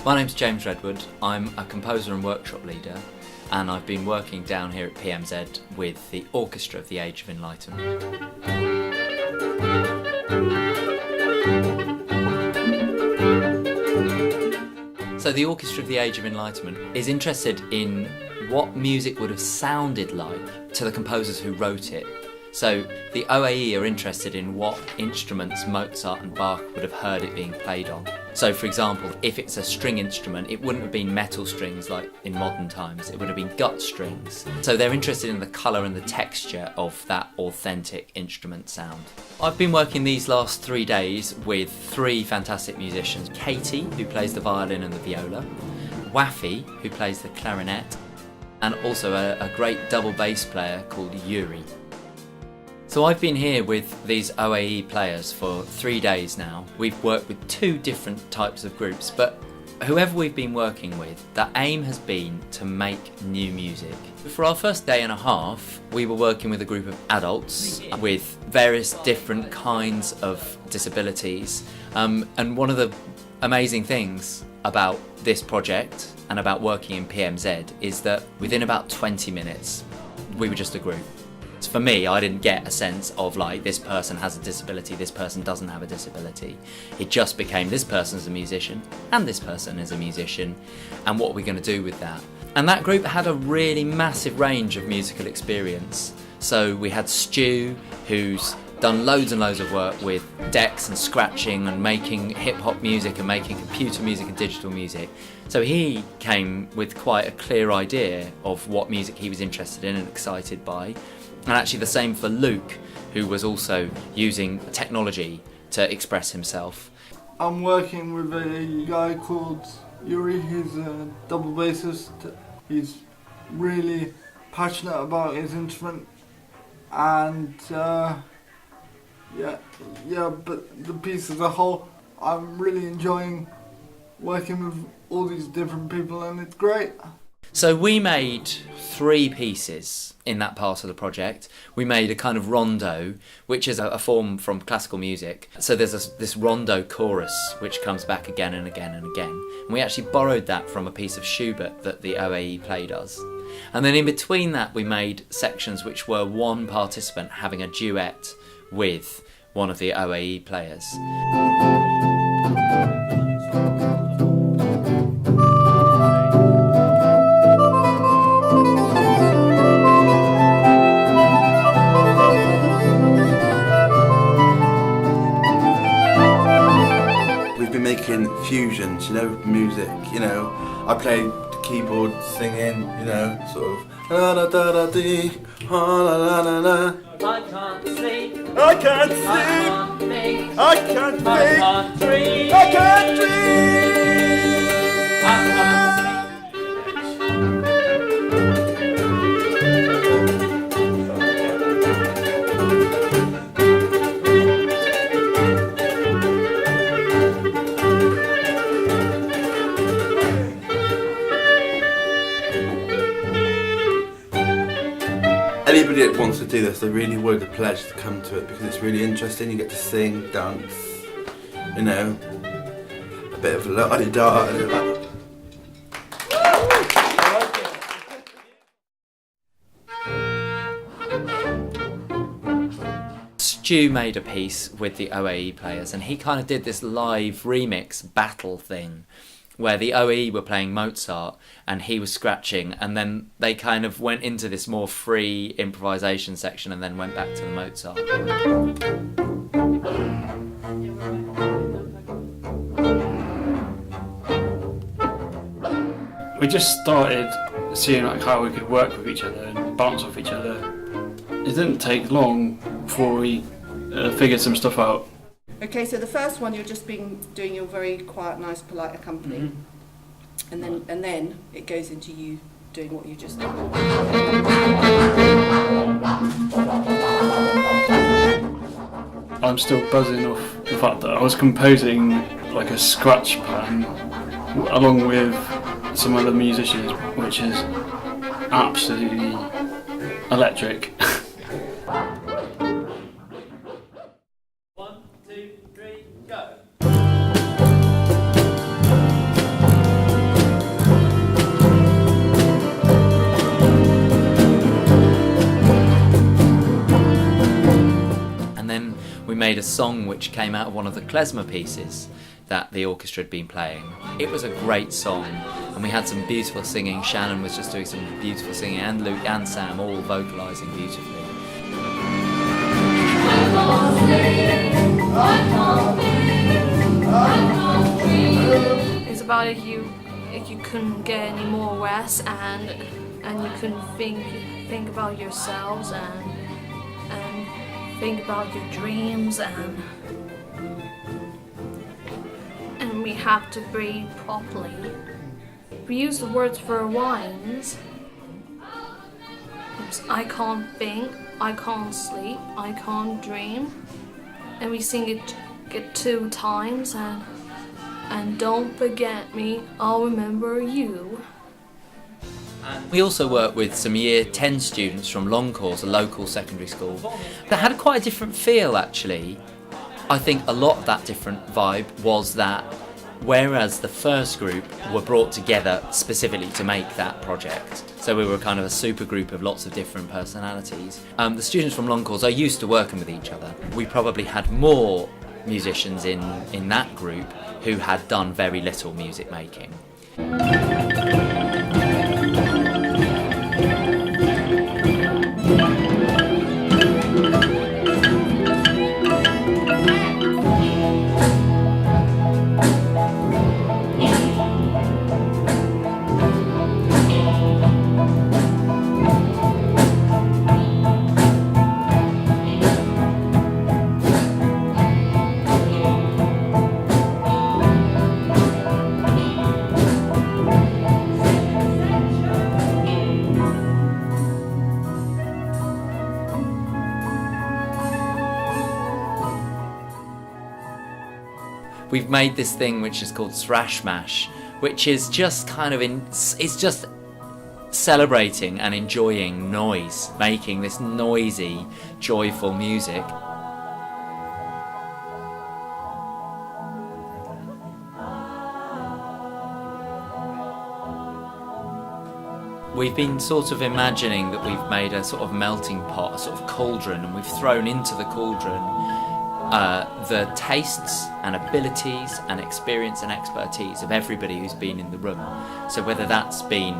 My name's James Redwood. I'm a composer and workshop leader, and I've been working down here at PMZ with the Orchestra of the Age of Enlightenment. So the Orchestra of the Age of Enlightenment is interested in what music would have sounded like to the composers who wrote it. So the OAE are interested in what instruments Mozart and Bach would have heard it being played on. So for example, if it's a string instrument, it wouldn't have been metal strings like in modern times, it would have been gut strings. So they're interested in the colour and the texture of that authentic instrument sound. I've been working these last 3 days with 3 fantastic musicians. Katie, who plays the violin and the viola, Wafi, who plays the clarinet, and also a great double bass player called Yuri. So I've been here with these OAE players for 3 days now. We've worked with 2 different types of groups, but whoever we've been working with, the aim has been to make new music. For our first day and a half, we were working with a group of adults with various different kinds of disabilities. And one of the amazing things about this project and about working in PMZ is that within about 20 minutes, we were just a group. For me, I didn't get a sense of like, this person has a disability, this person doesn't have a disability. It just became, this person's a musician and this person is a musician, and what are we going to do with that? And that group had a really massive range of musical experience. So we had Stu, who's done loads and loads of work with decks and scratching and making hip-hop music and making computer music and digital music. So he came with quite a clear idea of what music he was interested in and excited by. And actually the same for Luke, who was also using technology to express himself. I'm working with a guy called Yuri. He's a double bassist. He's really passionate about his instrument, and but the piece as a whole, I'm really enjoying working with all these different people, and it's great. So we made 3 pieces in that part of the project. We made a kind of rondo, which is a form from classical music. So there's this rondo chorus which comes back again and again and again. And we actually borrowed that from a piece of Schubert that the OAE played us. And then in between that we made sections which were one participant having a duet with one of the OAE players. Making fusions, you know, music, you know, I play the keyboard singing, you know, sort of la da da da dee, la la la la. I can't sleep, I can't sleep, I can't think, I can't think, I can't dream, I can't dream, I can't sleep. Anybody that wants to do this, they really would a pleasure to come to it, because it's really interesting. You get to sing, dance, you know, a bit of la-di-da and like Stu made a piece with the OAE players, and he kind of did this live remix battle thing where the OAE were playing Mozart and he was scratching, and then they kind of went into this more free improvisation section and then went back to the Mozart. We just started seeing like how we could work with each other and bounce off each other. It didn't take long before we figured some stuff out. Okay, so the first one, you're just doing your very quiet, nice, polite accompany, and then it goes into you doing what you just did. I'm still buzzing off the fact that I was composing like a scratch pattern along with some other musicians, which is absolutely electric. made a song which came out of one of the klezmer pieces that the orchestra had been playing. It was a great song, and we had some beautiful singing. Shannon was just doing some beautiful singing, and Luke and Sam all vocalising beautifully. It's about if you couldn't get any more rest and you couldn't think about yourselves and think about your dreams and we have to breathe properly. We use the words for rhymes. I can't think, I can't sleep, I can't dream. And we sing it 2 times and don't forget me, I'll remember you. We also worked with some Year 10 students from Longcourse, a local secondary school, that had quite a different feel actually. I think a lot of that different vibe was that whereas the first group were brought together specifically to make that project, so we were kind of a super group of lots of different personalities, the students from Longcourse are used to working with each other. We probably had more musicians in that group who had done very little music making. We've made this thing which is called Thrash Mash, which is just kind of it's just celebrating and enjoying noise, making this noisy, joyful music. We've been sort of imagining that we've made a sort of melting pot, a sort of cauldron, and we've thrown into the cauldron the tastes and abilities and experience and expertise of everybody who's been in the room. So whether that's been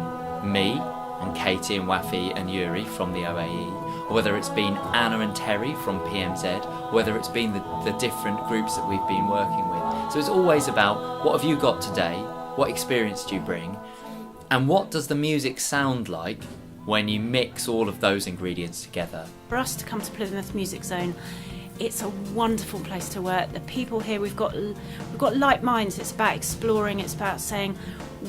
me and Katie and Wafi and Yuri from the OAE, or whether it's been Anna and Terry from PMZ, or whether it's been the different groups that we've been working with. So it's always about, what have you got today? What experience do you bring? And what does the music sound like when you mix all of those ingredients together? For us to come to Plymouth Music Zone, it's a wonderful place to work. The people here, we've got like minds. It's about exploring. It's about saying,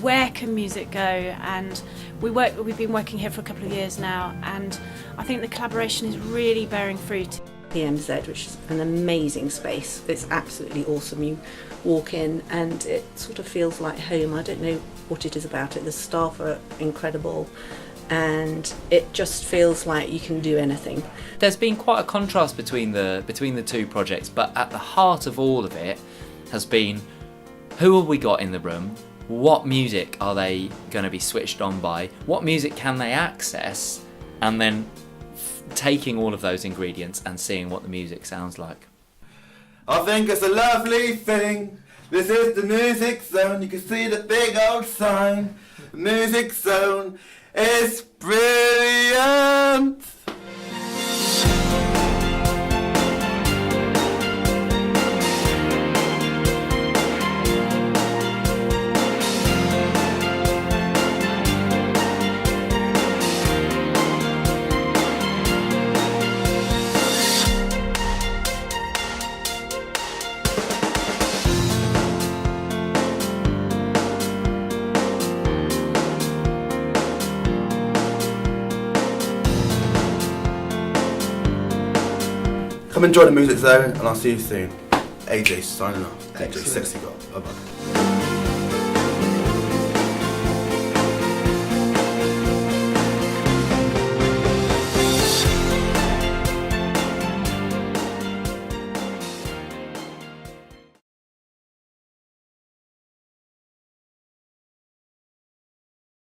where can music go? And we've been working here for a couple of years now, and I think the collaboration is really bearing fruit. PMZ, which is an amazing space. It's absolutely awesome. You walk in and it sort of feels like home. I don't know what it is about it. The staff are incredible, and it just feels like you can do anything. There's been quite a contrast between the two projects, but at the heart of all of it has been, who have we got in the room? What music are they going to be switched on by? What music can they access? And then taking all of those ingredients and seeing what the music sounds like. I think it's a lovely thing. This is the Music Zone. You can see the big old sign. The Music Zone is brilliant. Come enjoy the Music Zone, and I'll see you soon. AJ signing off. AJ Sexy God. Bye bye.